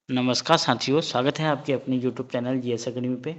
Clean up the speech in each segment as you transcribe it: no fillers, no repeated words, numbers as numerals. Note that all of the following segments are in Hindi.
नमस्कार साथियों, स्वागत है आपके अपने यूट्यूब चैनल जीएस अकेडमी पे।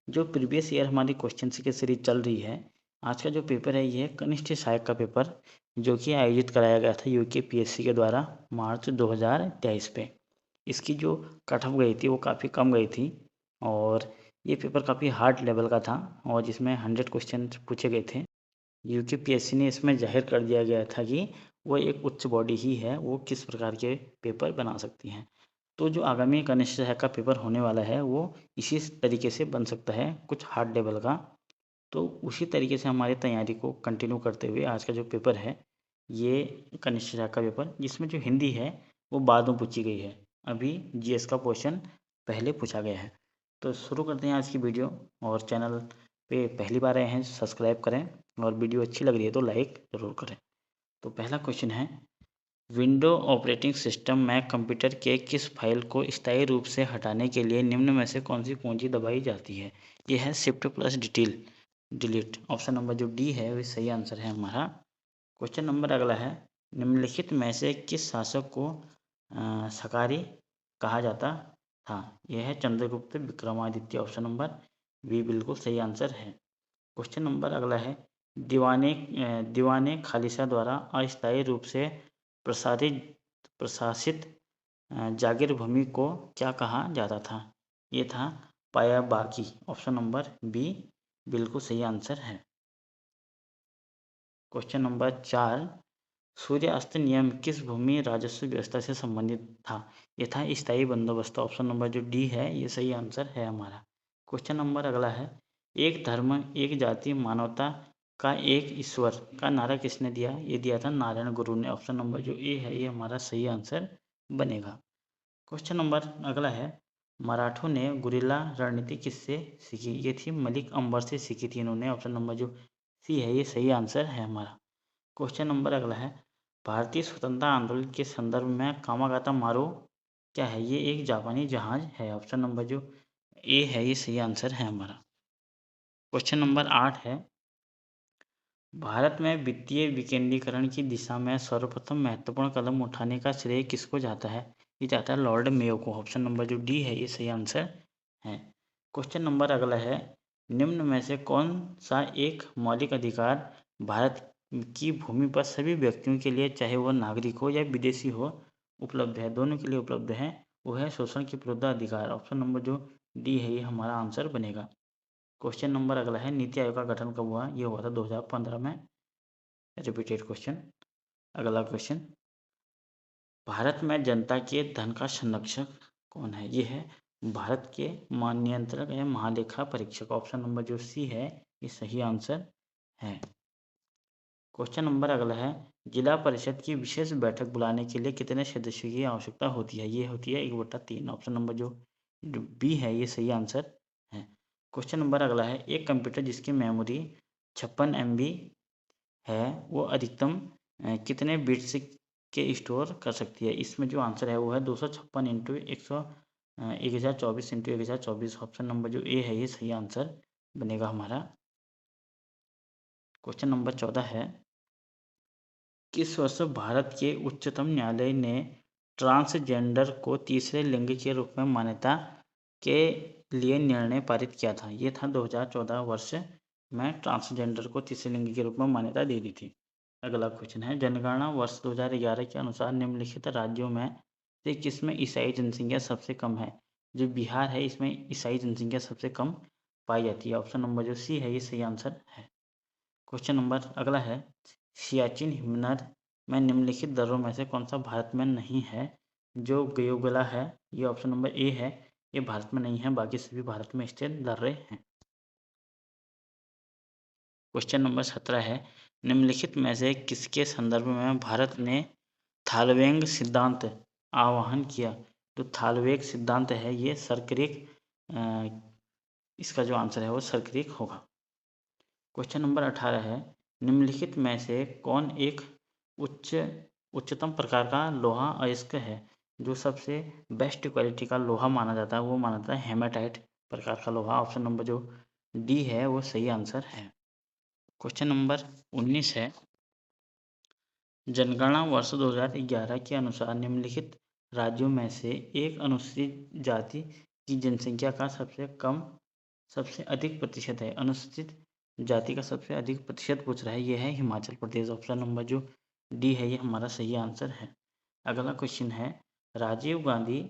जो प्रीवियस ईयर हमारी क्वेश्चन की सीरीज चल रही है, आज का जो पेपर है ये कनिष्ठ सहायक का पेपर, जो कि आयोजित कराया गया था यूकेपीएससी के द्वारा मार्च 2023 पे। इसकी जो कट ऑफ गई थी वो काफ़ी कम गई थी और ये पेपर काफ़ी हार्ड लेवल का था और जिसमें 100 क्वेश्चन पूछे गए थे। यूकेपीएससी ने इसमें जाहिर कर दिया गया था कि वो एक उच्च बॉडी ही है, वो किस प्रकार के पेपर बना सकती हैं। तो जो आगामी कनिष्ठ सहायक का पेपर होने वाला है वो इसी तरीके से बन सकता है, कुछ हार्ड लेवल का। तो उसी तरीके से हमारी तैयारी को कंटिन्यू करते हुए आज का जो पेपर है ये कनिष्ठ सहायक का पेपर, जिसमें जो हिंदी है वो बाद में पूछी गई है। अभी जीएस का क्वेश्चन पहले पूछा गया है। तो शुरू करते हैं आज की वीडियो। और चैनल पे पहली बार आए हैं सब्सक्राइब करें और वीडियो अच्छी लग रही है तो लाइक ज़रूर करें। तो पहला क्वेश्चन है, विंडो ऑपरेटिंग सिस्टम में कंप्यूटर के किस फाइल को स्थायी रूप से हटाने के लिए निम्न में से कौन सी कुंजी दबाई जाती है? ये है shift plus delete. Option number जो डी है वो सही आंसर है हमारा। क्वेश्चन नंबर अगला है, निम्नलिखित में से किस शासक को सकारी कहा जाता था? यह है Chandragupta Vikramaditya. Option number B बिल्कुल सही आंसर है। क्वेश्चन नंबर अगला है, दीवाने खालिसा द्वारा अस्थायी रूप से प्रशासित जागीर भूमि को क्या कहा जाता था? ये था पाया बाकी। ऑप्शन नंबर बी बिल्कुल सही आंसर है। क्वेश्चन नंबर 4, सूर्यास्त नियम किस भूमि राजस्व व्यवस्था से संबंधित था? ये था स्थायी बंदोबस्त। ऑप्शन नंबर जो डी है ये सही आंसर है हमारा। क्वेश्चन नंबर अगला है, एक धर्म एक जाति मानवता का एक ईश्वर का नारा किसने दिया? ये दिया था नारायण गुरु ने। ऑप्शन नंबर जो ए है ये हमारा सही आंसर बनेगा। क्वेश्चन नंबर अगला है, मराठों ने गुरिल्ला रणनीति किससे सीखी? ये थी मलिक अंबर से सीखी थी इन्होंने। ऑप्शन नंबर जो सी है ये सही आंसर है हमारा। क्वेश्चन नंबर अगला है, भारतीय स्वतंत्रता आंदोलन के संदर्भ में कामागाता मारू क्या है? ये एक जापानी जहाज है। ऑप्शन नंबर जो ए है ये सही आंसर है हमारा। क्वेश्चन नंबर 8 है, भारत में वित्तीय विकेंद्रीकरण की दिशा में सर्वप्रथम महत्वपूर्ण कदम उठाने का श्रेय किसको जाता है? ये जाता है लॉर्ड मेयो को। ऑप्शन नंबर जो डी है ये सही आंसर है। क्वेश्चन नंबर अगला है, निम्न में से कौन सा एक मौलिक अधिकार भारत की भूमि पर सभी व्यक्तियों के लिए, चाहे वह नागरिक हो या विदेशी हो, उपलब्ध है, दोनों के लिए उपलब्ध है? वो है शोषण के विरुद्ध अधिकार। ऑप्शन नंबर जो डी है ये हमारा आंसर बनेगा। क्वेश्चन नंबर अगला है, नीति आयोग का गठन कब हुआ? ये हुआ था 2015 में। Repeated question. अगला क्वेश्चन, भारत में जनता के धन का संरक्षक कौन है? ये है भारत के नियंत्रक या महालेखा परीक्षक। ऑप्शन नंबर जो सी है ये सही आंसर है। क्वेश्चन नंबर अगला है, जिला परिषद की विशेष बैठक बुलाने के लिए कितने सदस्यों की आवश्यकता होती है? ये होती है 1/3। ऑप्शन नंबर जो बी है ये सही आंसर है। क्वेश्चन नंबर अगला है, एक कंप्यूटर जिसकी मेमोरी 56 MB है वो अधिकतम कितने बिट्स के स्टोर कर सकती है? इसमें जो आंसर है वो है 256 इंटू 1024 इंटू 1024। ऑप्शन नंबर जो ए है ये सही आंसर बनेगा हमारा। क्वेश्चन नंबर 14 है, किस वर्ष भारत के उच्चतम न्यायालय ने ट्रांसजेंडर को तीसरे लिंग के रूप में मान्यता के लिए निर्णय पारित किया था? ये था 2014 वर्ष में ट्रांसजेंडर को तीसरे लिंग के रूप में मान्यता दे दी थी। अगला क्वेश्चन है, जनगणना वर्ष 2011 के अनुसार निम्नलिखित राज्यों में से किसमें ईसाई जनसंख्या सबसे कम है? जो बिहार है इसमें ईसाई जनसंख्या सबसे कम पाई जाती है। ऑप्शन नंबर जो सी है ये सही आंसर है। क्वेश्चन नंबर अगला है, सियाचिन हिमनद में निम्नलिखित दर्रों में से कौन सा भारत में नहीं है? जो गयोगला है ये ऑप्शन नंबर ए है ये भारत में नहीं है, बाकी सभी भारत में स्थित दर्रे हैं। क्वेश्चन नंबर 17 है, निम्नलिखित में से किसके संदर्भ में भारत ने थालवेंग सिद्धांत आह्वान किया? तो थालवेग सिद्धांत है ये सर्करिक, इसका जो आंसर है वो सर्करिक होगा। क्वेश्चन नंबर 18 है, निम्नलिखित में से कौन एक उच्चतम प्रकार का लोहा अयस्क है? जो सबसे बेस्ट क्वालिटी का लोहा माना जाता है वो माना जाता है हेमाटाइट प्रकार का लोहा। ऑप्शन नंबर जो डी है वो सही आंसर है। क्वेश्चन नंबर 19 है, जनगणना वर्ष 2011 के अनुसार निम्नलिखित राज्यों में से एक अनुसूचित जाति की जनसंख्या का सबसे अधिक प्रतिशत है? अनुसूचित जाति का सबसे अधिक प्रतिशत पूछ रहा है, ये है हिमाचल प्रदेश। ऑप्शन नंबर जो डी है ये हमारा सही आंसर है। अगला क्वेश्चन है, राजीव गांधी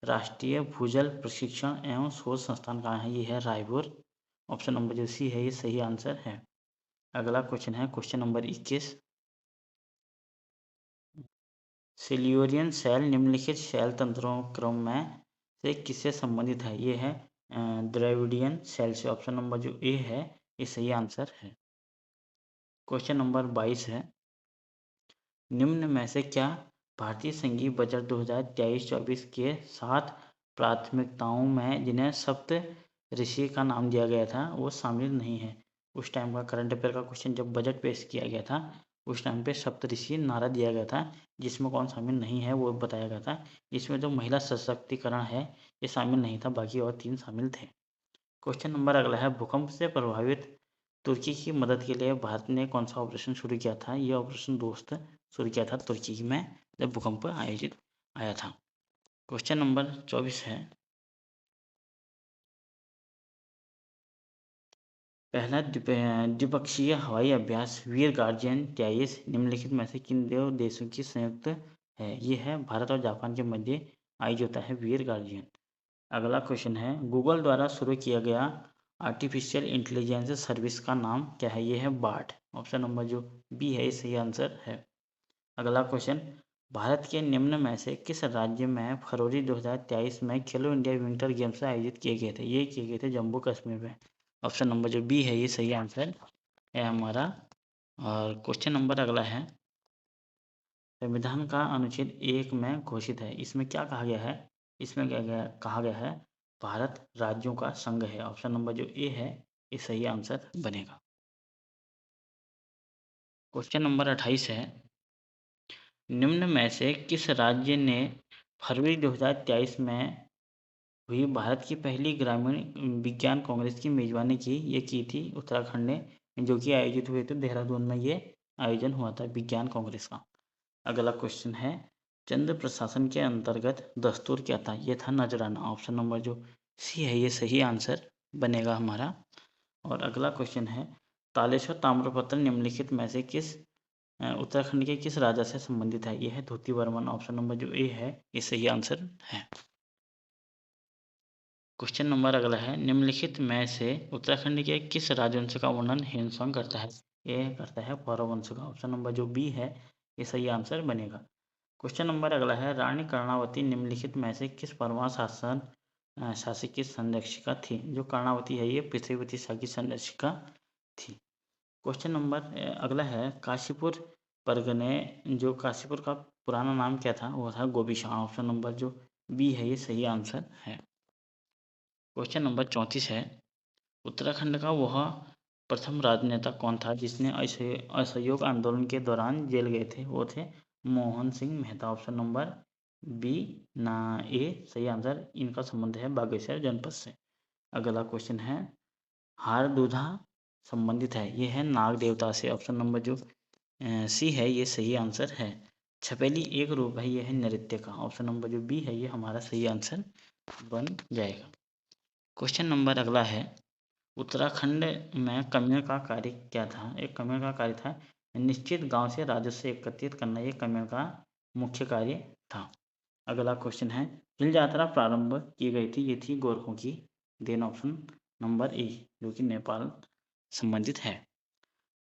राष्ट्रीय भूजल प्रशिक्षण एवं शोध संस्थान कहाँ है? ये है रायपुर। ऑप्शन नंबर जो सी है ये सही आंसर है। अगला क्वेश्चन है क्वेश्चन नंबर 21, सिल्यूरियन सेल निम्नलिखित सेल तंत्रों क्रम में से किससे संबंधित है? ये है द्रविडियन सेल से। ऑप्शन नंबर जो ए है ये सही आंसर है। क्वेश्चन नंबर 22 है, निम्न में से क्या भारतीय संघीय बजट 2023-24 के 7 प्राथमिकताओं में जिन्हें सप्त ऋषि का नाम दिया गया था वो शामिल नहीं है? उस टाइम का करंट अफेयर का क्वेश्चन जब बजट पेश किया गया था उस टाइम पे सप्त ऋषि नारा दिया गया था, जिसमें कौन शामिल नहीं है वो बताया गया था। इसमें जो महिला सशक्तिकरण है ये शामिल नहीं था, बाकी और 3 शामिल थे। क्वेश्चन नंबर अगला है, भूकंप से प्रभावित तुर्की की मदद के लिए भारत ने कौन सा ऑपरेशन शुरू किया था? ये ऑपरेशन दोस्त शुरू किया था तुर्की में जब भूकंप आयोजित आया था। क्वेश्चन नंबर 24 है, पहला द्विपक्षीय हवाई अभ्यास वीर गार्जियन 23 निम्नलिखित में से किन दो देशों की संयुक्त है? ये है भारत और जापान के मध्य आयोजित होता है वीर गार्जियन। अगला क्वेश्चन है, गूगल द्वारा शुरू किया गया आर्टिफिशियल इंटेलिजेंस सर्विस का नाम क्या है? ये है बार्ट। ऑप्शन नंबर जो बी है ये सही आंसर है। अगला क्वेश्चन, भारत के निम्न में से किस राज्य में फरवरी 2023 में खेलो इंडिया विंटर गेम्स आयोजित किए गए थे? ये किए गए थे जम्मू कश्मीर में। ऑप्शन नंबर जो बी है ये सही आंसर है हमारा। और क्वेश्चन नंबर अगला है, संविधान का अनुच्छेद 1 में घोषित है, इसमें क्या कहा गया है? इसमें कहा गया है भारत राज्यों का संघ है। ऑप्शन नंबर जो ए है ये सही आंसर बनेगा। क्वेश्चन नंबर 28 है, निम्न में से किस राज्य ने फरवरी 2023 में हुई भारत की पहली ग्रामीण विज्ञान कांग्रेस की मेजबानी की? ये की थी उत्तराखंड ने, जो कि आयोजित हुए थे देहरादून में, ये आयोजन हुआ था विज्ञान कांग्रेस का। अगला क्वेश्चन है, चंद्र प्रशासन के अंतर्गत दस्तूर क्या था? ये था नजराना। ऑप्शन नंबर जो सी है ये सही आंसर बनेगा हमारा। और अगला क्वेश्चन है, तालेश्वर ताम्रपत्र निम्नलिखित में से किस उत्तराखंड के किस राजा से संबंधित है? यह है धोती वर्मन। ऑप्शन नंबर जो ए है ये सही आंसर है। क्वेश्चन नंबर अगला है, निम्नलिखित में से उत्तराखंड के किस राजवंश का वर्णन हिंदुस्तान करता है? ये करता है पौरव वंश का। ऑप्शन नंबर जो बी है ये सही आंसर बनेगा। क्वेश्चन नंबर अगला है, रानी कर्णावती निम्नलिखित में से किस परमार शासक की संरक्षिका थी? जो कर्णावती है ये पृथ्वीवती शाह की संरक्षिका थी। क्वेश्चन नंबर अगला है, काशीपुर परगने जो काशीपुर का पुराना नाम क्या था? वो था गोपीशाह। ऑप्शन नंबर जो बी है ये सही आंसर है। क्वेश्चन नंबर 34 है, उत्तराखंड का वह प्रथम राजनेता कौन था जिसने असहयोग आंदोलन के दौरान जेल गए थे? वो थे Mohan Singh Mehta. Option number B ना ए सही आंसर। इनका संबंध है बागेश्वर जनपद से। अगला क्वेश्चन है, हारदूधा संबंधित है, ये है नाग देवता से। ऑप्शन नंबर जो सी है ये सही आंसर है। छपेली एक रूप है, ये है नृत्य का। ऑप्शन नंबर जो बी है ये हमारा सही आंसर बन जाएगा। क्वेश्चन नंबर अगला है, उत्तराखंड में कम्युन का कार्य क्या था? एक कम्युन का कार्य था निश्चित गांव से राजस्व एकत्रित करना, ये कम्युन का मुख्य कार्य था। अगला क्वेश्चन है, हिल यात्रा प्रारंभ की गई थी, ये थी गोरखों की देन। ऑप्शन नंबर ए जो कि नेपाल संबंधित है।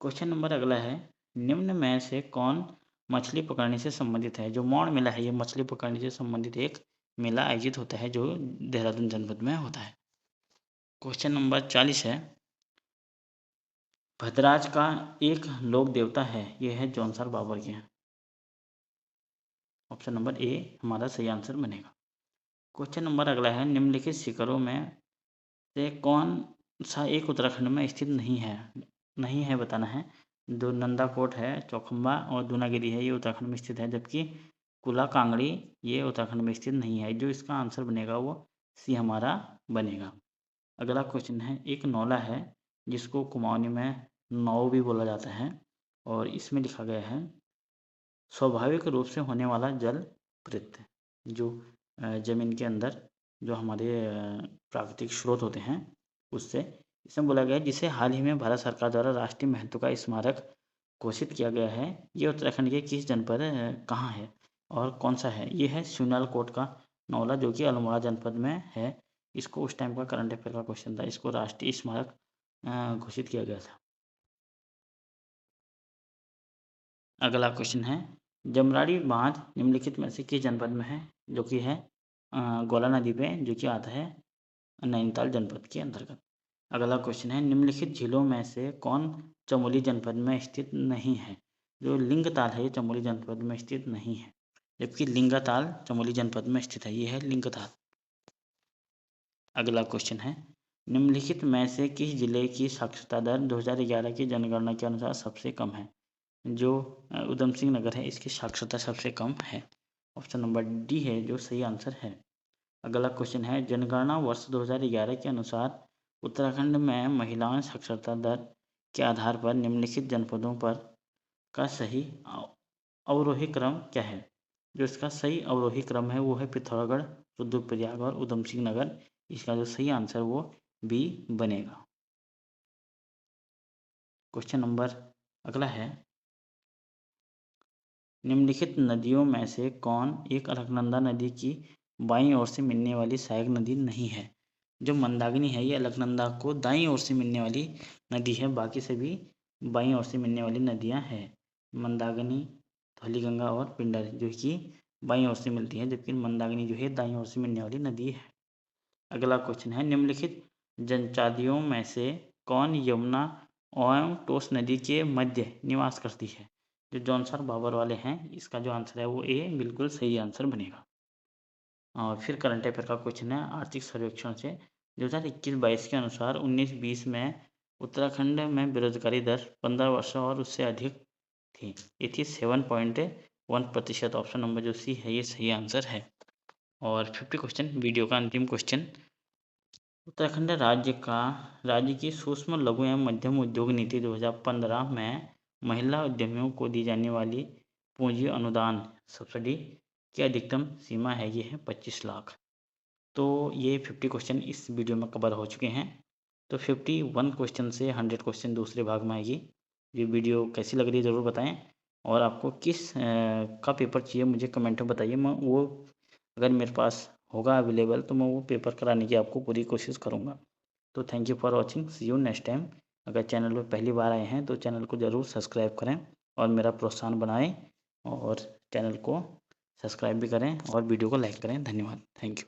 क्वेश्चन नंबर अगला है, निम्न में से कौन मछली पकड़ने से संबंधित है? जो मौन मेला है ये मछली पकड़ने से संबंधित एक मेला आयोजित होता है जो देहरादून जनपद में होता है। क्वेश्चन नंबर 40 है, भद्राज का एक लोक देवता है, यह है जौनसार बाबर के। ऑप्शन नंबर ए हमारा सही आंसर बनेगा। क्वेश्चन नंबर अगला है, निम्नलिखित शिखरों में से कौन सा एक उत्तराखंड में स्थित नहीं है बताना है। जो नंदाकोट है, चौखम्बा और दूनागिरी है ये उत्तराखंड में स्थित है, जबकि कुला कांगड़ी ये उत्तराखंड में स्थित नहीं है। जो इसका आंसर बनेगा वो सी हमारा बनेगा। अगला क्वेश्चन है, एक नौला है जिसको कुमाऊनी में नौ भी बोला जाता है और इसमें लिखा गया है स्वाभाविक रूप से होने वाला जल प्रत्यय। जो ज़मीन के अंदर जो हमारे प्राकृतिक स्रोत होते हैं उससे। इसमें बोला गया है जिसे हाल ही में भारत सरकार द्वारा राष्ट्रीय महत्व का स्मारक घोषित किया गया है, ये उत्तराखंड के किस जनपद कहाँ है और कौन सा है? ये है शिवनाल कोट का नौला, जो कि अल्मोड़ा जनपद में है। इसको उस टाइम का करंट अफेयर का क्वेश्चन था, इसको राष्ट्रीय स्मारक घोषित किया गया था। अगला क्वेश्चन है जमराड़ी बांध निम्नलिखित में से किस जनपद में है? जो कि है गौला नदी पे, जो कि आता है नैनीताल जनपद के अंतर्गत। अगला क्वेश्चन है निम्नलिखित झीलों में से कौन चमोली जनपद में स्थित नहीं है? जो लिंगताल है ये चमोली जनपद में स्थित नहीं है, जबकि लिंगाताल चमोली जनपद में स्थित है, ये है लिंगताल। अगला क्वेश्चन है निम्नलिखित में से किस जिले की साक्षरता दर 2011 की जनगणना के अनुसार सबसे कम है? जो उधम सिंह नगर है इसकी साक्षरता सबसे कम है। ऑप्शन नंबर डी है जो सही आंसर है। अगला क्वेश्चन है जनगणना वर्ष 2011 के अनुसार उत्तराखंड में महिलाओं साक्षरता दर के आधार पर निम्नलिखित जनपदों पर का सही अवरोही क्रम क्या है? जो इसका सही अवरोही क्रम है वो है पिथौरागढ़, रुद्रप्रयाग और उधम सिंह नगर। इसका जो सही आंसर वो बी बनेगा। क्वेश्चन नंबर अगला है निम्नलिखित नदियों में से कौन एक अलकनंदा नदी की बाईं ओर से मिलने वाली सहायक नदी नहीं है? जो मंदाकिनी है ये अलकनंदा को दाईं ओर से मिलने वाली नदी है, बाकी सभी बाईं ओर से मिलने वाली नदियां हैं। मंदाकिनी, धौलीगंगा और पिंडर जो कि बाईं ओर से मिलती है, जबकि मंदाकिनी जो है दाईं ओर से मिलने वाली नदी है। अगला क्वेश्चन है निम्नलिखित जनजातियों में से कौन यमुना एवं टोस नदी के मध्य निवास करती है? जो जौनसर बाबर वाले हैं इसका जो आंसर है वो ए बिल्कुल सही आंसर बनेगा। और फिर करंट अफेयर का क्वेश्चन है आर्थिक सर्वेक्षण से 2021-22 के अनुसार 19-20 में उत्तराखंड में बेरोजगारी दर 15 वर्षों और उससे अधिक थी, ये थी 7.1%। ऑप्शन नंबर जो सी है ये सही आंसर है। और 50 क्वेश्चन वीडियो का अंतिम क्वेश्चन उत्तराखंड राज्य की सूक्ष्म लघु एवं मध्यम उद्योग नीति 2015 में महिला उद्यमियों को दी जाने वाली पूंजी अनुदान सब्सिडी की अधिकतम सीमा है, ये है 25 लाख। तो ये 50 क्वेश्चन इस वीडियो में कवर हो चुके हैं। तो 51 क्वेश्चन से 100 क्वेश्चन दूसरे भाग में आएगी। ये वीडियो कैसी लग रही है ज़रूर बताएं, और आपको किस का पेपर चाहिए मुझे कमेंट में बताइए। मैं वो अगर मेरे पास होगा अवेलेबल तो मैं वो पेपर कराने की आपको पूरी कोशिश करूँगा। तो thank you for watching, see you next time. अगर चैनल पर पहली बार आए हैं तो चैनल को ज़रूर सब्सक्राइब करें और मेरा प्रोत्साहन बनाएं, और चैनल को सब्सक्राइब भी करें और वीडियो को लाइक करें। धन्यवाद, थैंक यू।